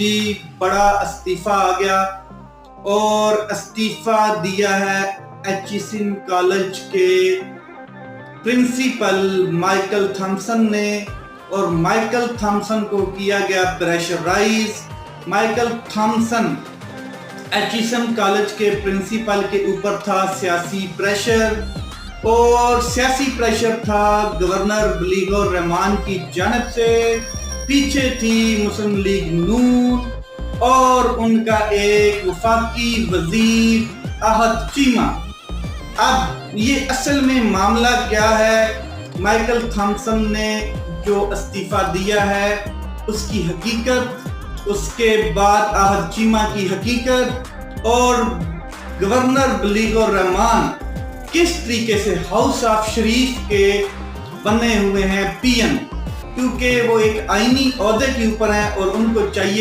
جی بڑا استعفیٰ آ گیا اور استعفیٰ دیا ہے ایچیسن کالج کے پرنسپل مائیکل تھامسن نے، اور مائیکل تھامسن کو کیا گیا pressurise. Michael Thompson Aitchison college کے پرنسپل کے اوپر تھا سیاسی پریشر، اور سیاسی پریشر تھا گورنر بلیغ الرحمان کی جانب سے۔ پیچھے تھی مسلم لیگ نون اور ان کا ایک وفاقی وزیر احد چیمہ۔ اب یہ اصل میں معاملہ کیا ہے؟ مائیکل تھامسن نے جو استعفیٰ دیا ہے اس کی حقیقت، اس کے بعد احد چیمہ کی حقیقت، اور گورنر بلیغ الرحمان کس طریقے سے ہاؤس آف شریف کے بنے ہوئے ہیں پی ایم، کیونکہ وہ ایک آئینی عہدے کے اوپر ہیں اور ان کو چاہیے